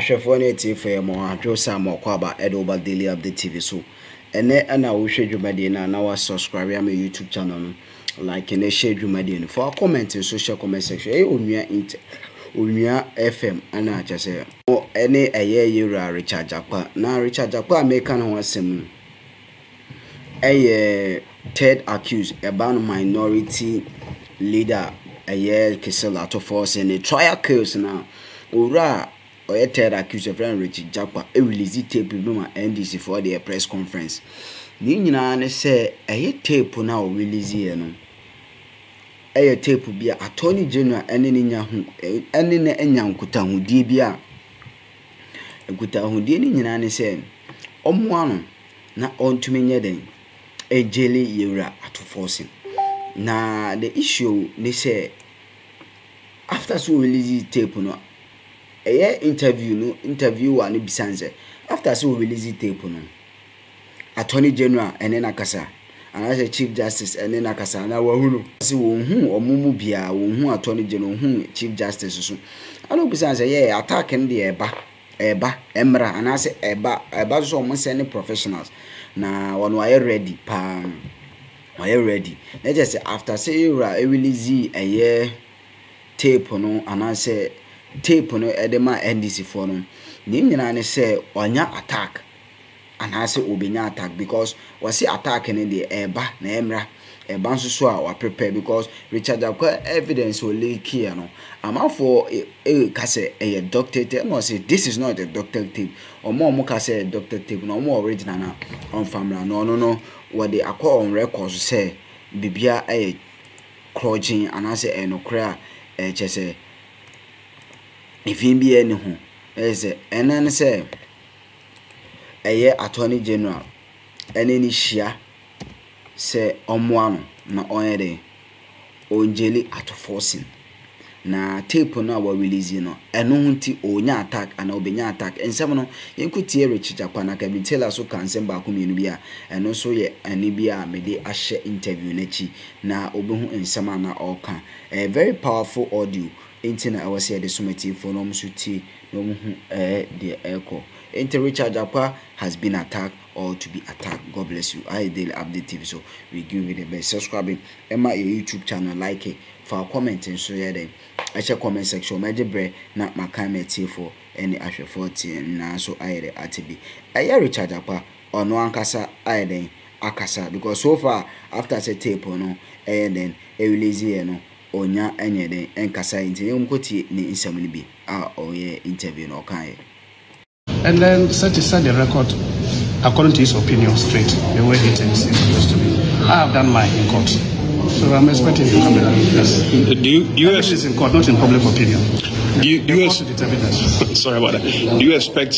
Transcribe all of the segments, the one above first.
Ashefo ne tie for mo adwo sam okwaba edoba daily update TV so ene ana wo hwe dwumade na wa subscribe ya my YouTube channel no like and share dwumade no for comment in social comment section onua FM ana chese o ene yura Richard Jakpa na Richard Jakpa American ho asem third accused about minority leader Kesi lato force in the trial case now ora third accused of Richard Jakpa release tape no NDC for the press conference ni nyina ne say tape na o release here no tape bia attorney general ene ne nya ho ene ne enya nkutahudie bia nkutahudie ni nyina ne say omo ano na ontumi nye den ejeli yura ato forcing na the issue they say after so release tape no interview one bisanze after so release tape no attorney general ene nakasa and as a chief justice ene nakasa na wahunu si wonhu omumu bia wonhu attorney general wonhu chief justice so alo bisanze attack ndi eba emra and as eba so mo send professionals na one were ready pa were ready let's just say after say you release tape no and I say tape no edema NDC for no ni nyina ne say onya attack and I say obenya attack because we see attack in the eba na emra eba nso so a prepare because Richard Jakpa evidence will leak here no am for ka say doctor tape no say this is not a doctor tape or more ka say doctor tape no more original na on family no what they are call on records say bibia crouching and I say no cry chese if him be any ho say enen say attorney general ene ni hia say omoano na oyede onjeli ato forcing na tape no wa release no eno hunti onya attack ana obenya attack ensem no yenkutie Richard Jakpa na Kelvin tell so cancel ba ko mienu bia eno so ye ani bia mede ahye interview na chi na obehu ensem na oka very powerful audio intina I was here the summit for no musuti no mu the echo Richard Jakpa has been attacked or to be attacked. God bless you. I daily update TV, so we give you the best. Subscribing Emma your YouTube channel, like it for commenting. So yeah, then I check comment section. Major bread not my comment here for any actual 40 and now so I the ATB. I Richard Jakpa or no ankasa I then akasa because so far after I say tape no and then a release no onya enye den enkasa inti umkoti ni insamini bi interview no kan. And then set aside the record according to his opinion straight, the way he thinks it's supposed to be. I have done mine in court. So I'm expecting to come in. Yes. Do you is in court, not in public opinion. Sorry about that. Do you expect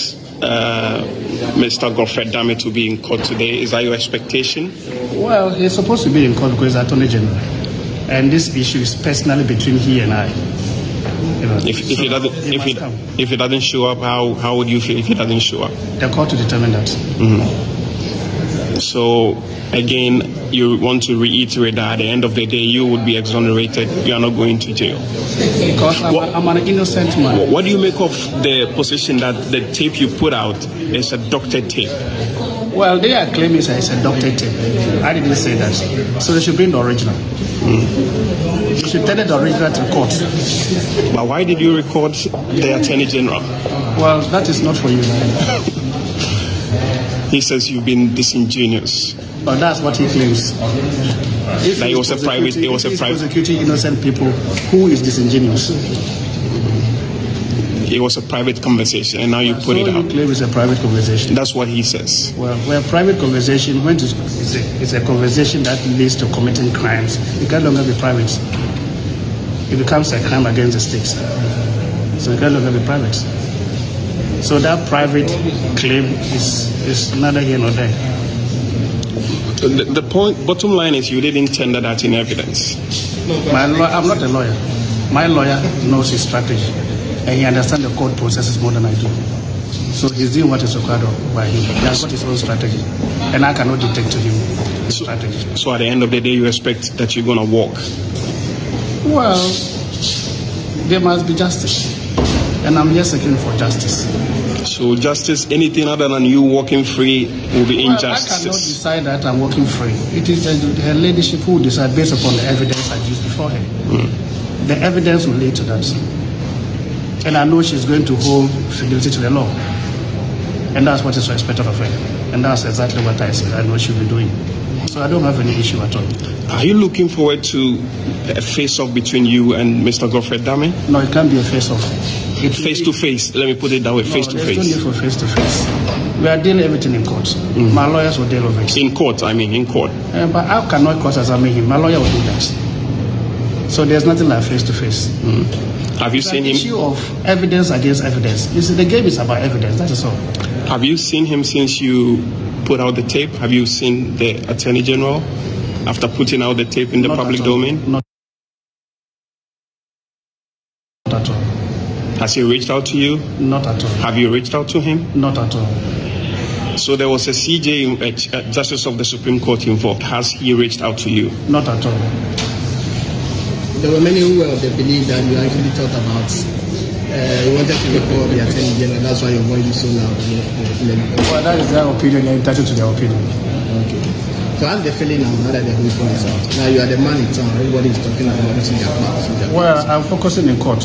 Mr. Godfred Dame to be in court today? Is that your expectation? Well, he's supposed to be in court because he's Attorney General. And this issue is personally between he and I. You know, if it doesn't show up, how would you feel if it doesn't show up? The court to determine that. So again, you want to reiterate that at the end of the day, you would be exonerated. You are not going to jail. Because I'm an innocent man. What do you make of the position that the tape you put out is a doctored tape? Well, they are claiming it's a doctored tape. I didn't say that. So they should bring the original. You should tell the original to court. But why did you record the Attorney General? Well, that is not for you. He says you've been disingenuous. Well, that's what he claims. That it was a private. It was a private. Prosecuting innocent people. Who is disingenuous? It was a private conversation, and now you put it out. You claim it's a private conversation. That's what he says. Well, where private conversation, when it's a conversation that leads to committing crimes, it can no longer be private. It becomes a crime against the state. So it can no longer be private. So that private claim is neither here nor there. The bottom line is you didn't tender that in evidence. I'm not a lawyer. My lawyer knows his strategy. And he understands the court processes more than I do. So he's doing what is required by him. That's what his own strategy. And I cannot dictate to him his strategy. So at the end of the day, you expect that you're going to walk? Well, there must be justice. And I'm here seeking for justice. So justice, anything other than you walking free will be injustice. I cannot decide that I'm walking free. It is her ladyship who will decide based upon the evidence I used before her. The evidence will lead to that. And I know she's going to hold fidelity to the law. And that's what is expected of her. And that's exactly what I said I know she'll be doing. So I don't have any issue at all. Are you looking forward to a face-off between you and Mr. Godfred Dame? No, it can't be a face-off. Face-to-face, let me put it that way, face-to-face. There's no need for face-to-face. We are dealing everything in court. My lawyers will deal with it. In court, in court. But how can I cross-examine him? My lawyer will do that. So there's nothing like face-to-face. Have you seen him? Issue of evidence against evidence. You see, the game is about evidence, that is all. Have you seen him since you put out the tape? Have you seen the Attorney General after putting out the tape in the public domain? Not at all. Has he reached out to you? Not at all. Have you reached out to him? Not at all. So there was a CJ, Justice of the Supreme Court involved. Has he reached out to you? Not at all. There were many who they believe that you actually thought about you wanted to report the Attorney General. That's why your voice is so loud. Well, that is their opinion. They're entitled to their opinion. Okay. So how's the feeling now that they're going for this out? Now you are the man in town. Everybody is talking about this in Jakpa. Well, I'm focusing in court.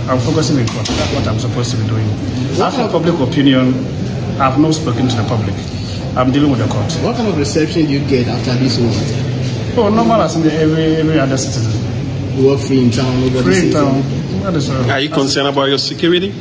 I'm focusing in court. That's what I'm supposed to be doing. As for public opinion, I've not spoken to the public. I'm dealing with the court. What kind of reception do you get after this one? Oh, normal as in every other citizen. You work free in town. Free in town. Are you concerned about your security?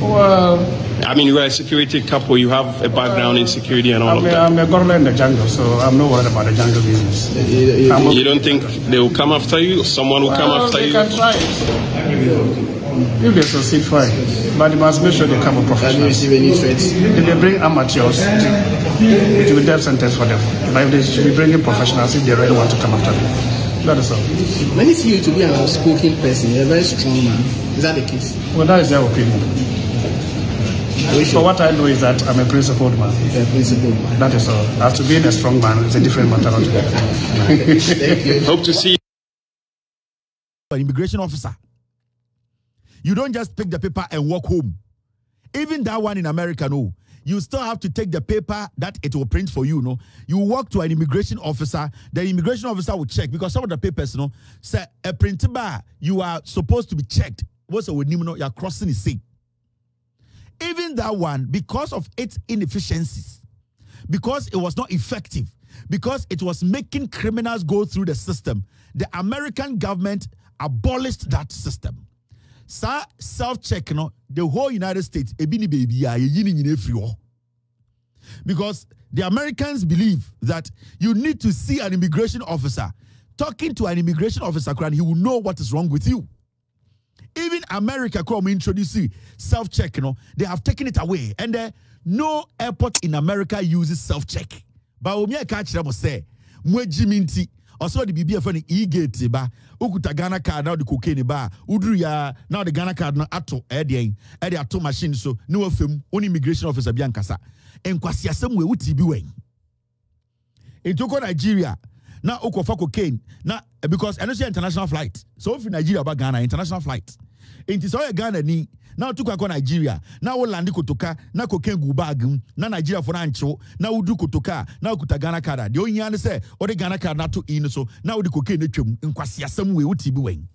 Well, I mean, you are a security couple. You have a background in security and all of that. I'm a gorilla in the jungle, so I'm not worried about the jungle business. You don't think they will come after you? Or someone will come after you? They can try it. If they succeed, fine. But they must make sure they come with professionals. Have you received any threats? If they bring amateurs, it will be death sentence for them. But if they should be bringing professionals, if they really want to come after them. That is all. Many see you to be an outspoken person. You're a very strong man. Is that the case? Well, that is their opinion. So what I know is that I'm a principled man. You're a principled man. That is all. As to being a strong man, it's a different matter altogether. Thank you. Hope to see an immigration officer. You don't just pick the paper and walk home. Even that one in America, no. You still have to take the paper that it will print for you, no. You walk to an immigration officer, the immigration officer will check because some of the papers, no, say a print bar, you are supposed to be checked. What's a no, you're crossing the sea. Even that one, because of its inefficiencies, because it was not effective, because it was making criminals go through the system, the American government abolished that system. Sa self-check, no, the whole United States, because the Americans believe that you need to see an immigration officer. Talking to an immigration officer, he will know what is wrong with you. Even America, come introduce self-check, no, they have taken it away. And no airport in America uses self-check. But when I catch them, say, Mwejiminti. Also, the BBF and e-gate ba ukuta Ghana card now the cocaine ba udru ya now the Ghana card na ato ato machine so no afem on immigration officer bi ankasa enkwasi asem we wuti bi wen entoko Nigeria na okofa cocaine na because I know say international flight so if Nigeria ba Ghana international flight enti so Ghana ni na to kwa Nigeria na wo landi kotoka na cocaine gu bag na Nigeria for ancho na udu kotoka na ukuta Ghana card de onya ne say o de Ghana card na to in so na wo de cocaine na twam nkwasi asem we wuti bi wen.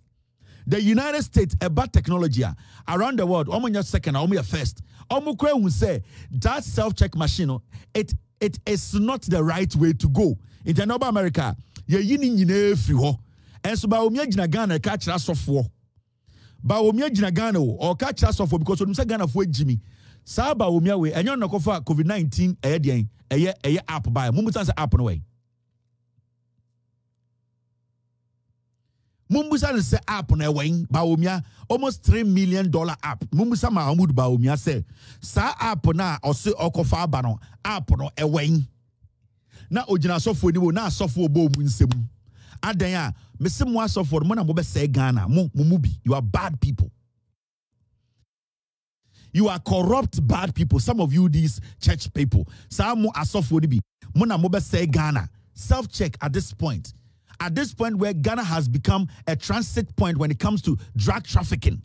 The United States about technology around the world omonya second omonya first omukwe hu say that self-check machine it is not the right way to go in the North America ye yini nyina efri ho enso ba omia gina Ghana ka kira sofo ba omia gina Ghana o ka kira sofo because onum say Ghana fo agimi sa ba omia we enyo no kofa COVID-19 eye app ba mumusa say app no way mumusa say app no way ba omia almost $3 million app mumusa Mahmoud ba omia say sa app na ose okofa aba no app no ewen na ogina sofo ni wo na sofo bo mu nsem adan a mesem wa sofo mo na mo be say Ghana mo bi you are bad people. You are corrupt bad people. Some of you these church people some mo asofo ni bi mo na mo be say Ghana. Self check at this point where Ghana has become a transit point when it comes to drug trafficking.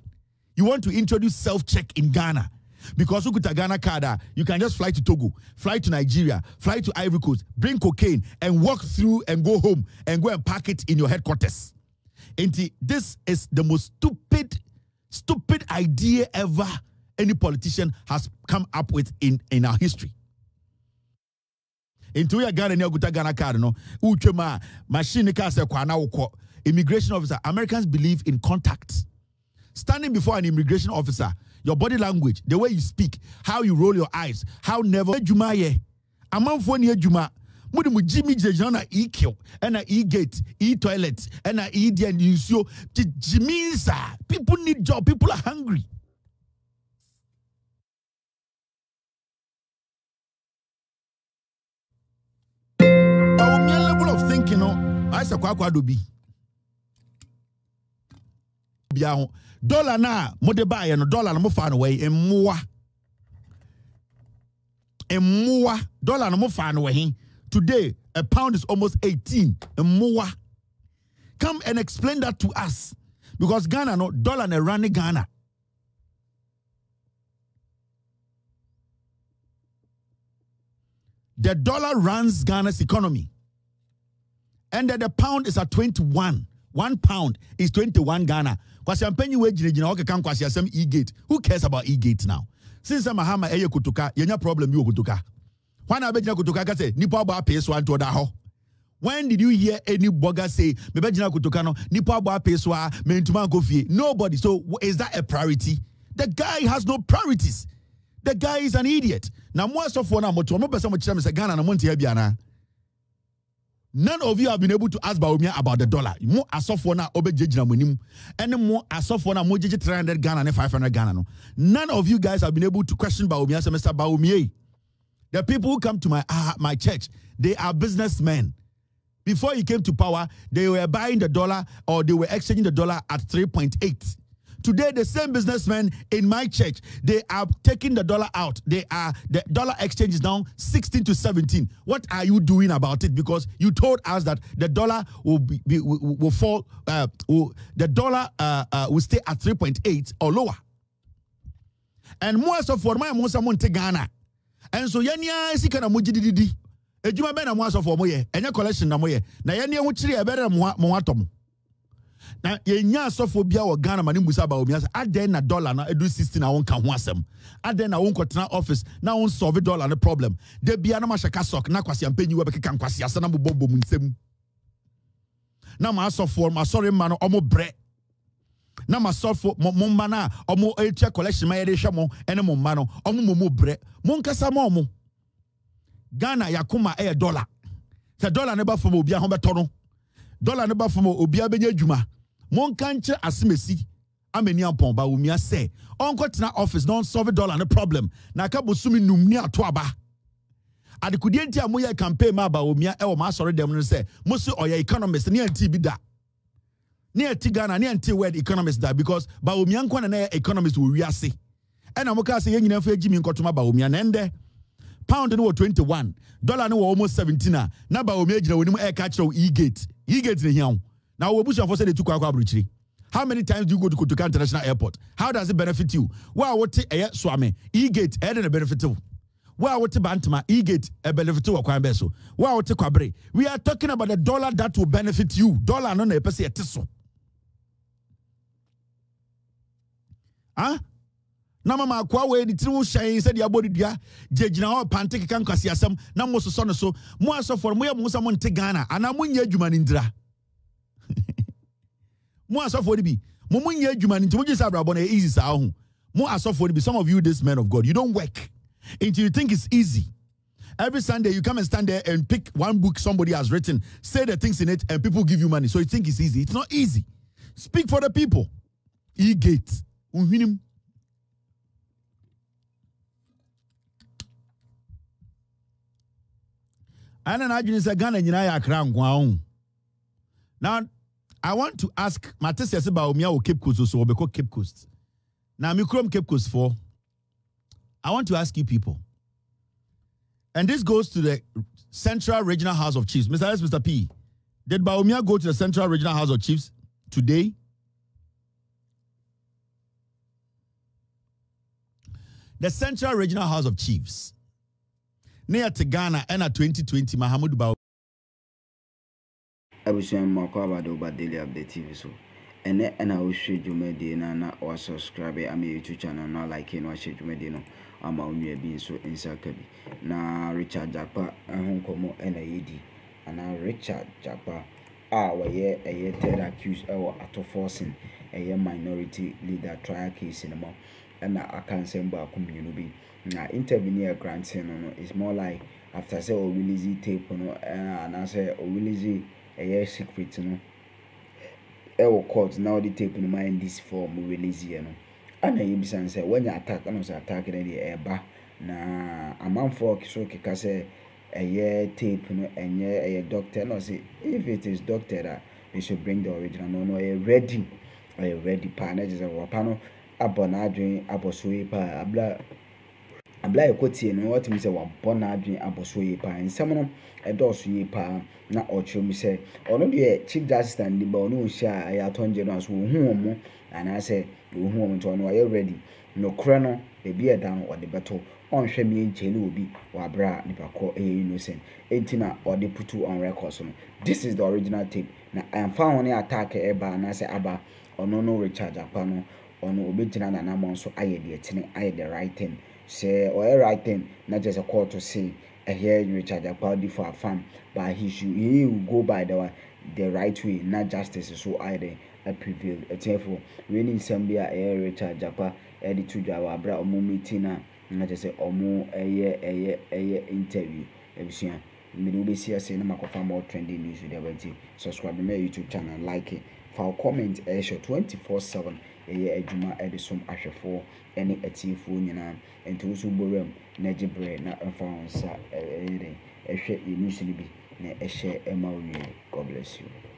You want to introduce self check in Ghana. Because ukuta Ghana card, you can just fly to Togo, fly to Nigeria, fly to Ivory Coast, bring cocaine, and walk through and go home and go and pack it in your headquarters. And this is the most stupid idea ever any politician has come up with in our history. Into your Ghana ukuta Ghana card, no, uchema machine kase kwana uko. Immigration officer, Americans believe in contact. Standing before an immigration officer, your body language, the way you speak, how you roll your eyes, how never juma ye. Among phone juma, mudimu Jimmy Jejana e-kill, and a e-gate, e-toilet, and a e-dian you Jimmy, people need job, people are hungry. But with my level of thinking, I say kwa do be. Dollar na mo de buy no dollar na mo fa no way emmoa dollar na mo fa no way. Today a pound is almost 18 emmoa. Come and explain that to us, because Ghana no dollar na run Ghana. The dollar runs Ghana's economy, and that the pound is at 21. 1 pound is 21 Ghana. Kwasi ampenyi wage region okay kan kwasi asem e-gate. Who cares about e-gate now? Since Mahama eye kutuka, yenya problem you kutuka. When abejina kutuka ka say nipa ba pay so anto da ho. When did you hear any blogger say me bejina kutuka no nipa ba pay so a me ntuma nkofie? Nobody. So is that a priority? The guy has no priorities. The guy is an idiot. Now most of one moto mo person mo kira me say Ghana na mo ntia bia na. None of you have been able to ask Baumia about the dollar. Mo asofo na obejejina monim. Any more asofo na mo jeje 300 Ghana and 500 Ghana no. None of you guys have been able to question Baumia, say Mr. Baumia. The people who come to my church, they are businessmen. Before he came to power, they were buying the dollar or they were exchanging the dollar at 3.8. Today, the same businessmen in my church, they are taking the dollar out. The dollar exchange is now 16 to 17. What are you doing about it? Because you told us that the dollar will fall. The dollar will stay at 3.8 or lower. And most of what my most amount Ghana. And so yenya si kana mujididi. Ejuma be na most of moye. Enya collection na moye. Na yenya wuchiri e be na mo atom. Na yenya asofo bia wo Ghana mani musa ba omi asa aden na dollar na edu 16 na won ka ho asem aden na won kotena office na won solve dollar no problem de bia na ma shaka sok na kwasi ampanyi we bekeka kwasi asa na bobbo mu nsem na ma asofo ma sorry ma no omo bre na ma asofo mo mma na omo etua collection ma yede hwe mo ene mo mma no omo mo bre mo nkasa ma omo Ghana yakoma e dollar te dollar ne ba fo obi a ho beto no dollar ne ba fo obi a benya adwuma mon kanche asimesi ameni ampon ba umia say onko tena office don solve dollar no problem na ka bosumi numni ato aba adekudie ntia moye campaign ma ba umia e wo ma sori dem no say mo se oya economist ne anti bi da ne anti Ghana ne anti world economist da because ba umia nko na economist wo wiase e na mo ka say yenyina fa gimi nkotoma ba umia na ende pound no 21 dollar no almost 17 na ba umia gina wonim e ka kire e-gate ne hian. Now, for say they took our how many times do you go to Kotoka International Airport? How does it benefit you? Well, what Swame, e-gate, a benefit to. Well, what Bantama, e-gate, a benefit to Kwambeso. Well, what Kwabre. We are talking about the dollar that will benefit you. Dollar no pese etiso. Huh? Na mama kwa we di triwu shine said ya body dia jejina ho panteke kan kwasi asem na mo so no so mo asofo mo ya mo samo nte Ghana ana mo nya adwuma ni ndira. Mo asofo bi mo nya adwuma ni nti mo gisa brabo na easy sa ho mo asofo bi. Some of you this men of God, you don't work until you think it's easy. Every Sunday you come and stand there and pick one book somebody has written, say the things in it, and people give you money, so you think it's easy. It's not easy. Speak for the people. E-gate unhinim. Now, I want to ask Matisse about Umia or Cape Coast, so we call Cape Coast. Now, Mikrom Cape Coast 4. I want to ask you people, and this goes to the Central Regional House of Chiefs. Mr. S, Mr. P, did Baumia go to the Central Regional House of Chiefs today? the Central Regional House of Chiefs. Near to Ghana and 2020 Mahamudu Bawo. I was saying more about the daily update TV so. And I will show you my day na or subscribe I'm YouTube channel not like you know share you no I'm only being so inside Kebi. Na Richard Jakpa and Hong NAD and Richard Jakpa where a third accused or at forcing a minority leader trial case in the mouth and I can't send back community. Now intervene granting it's more like after say or release tape and I say or release a secret court now the tape in mind this form release and I say when you attack and also attack the air na a man for so say a year tape and a doctor no say if it is doctor that they should bring the original no a ready panel is a wapano abonadrin abosui pa abla ekoti no what me say wa bonadrin abosui pa nsam no do yi pa na ochro mi say ono de chief justice and the ba ono hia ya tonje no so hu omo ana say hu omo to no are ready no kra no e bi e dan o de beto on hwe mi enchele obi wa bra nipa ko innocent entina o de putu on record so no this is the original tape na I am found on attack e ba na say aba ono no Richard Jakpa no ono obegina na na mo so aye de etene aye the right thing say or right thing not just a call to say here Richard Jakpa for a farm but he will go by the right way not justice so either a prevail therefore we need somebody a Richard Jakpa edit to jawa bra omo meeting na not just say omo interview ebusia me do be see say na makofa more trending news with the subscribe to my YouTube channel like it for comment show 24/7 adwuma edisom ahwefo ene atifo nyina ento so borem na gibre na afansa ehwe news ni bi na ehye ema owie. God bless you.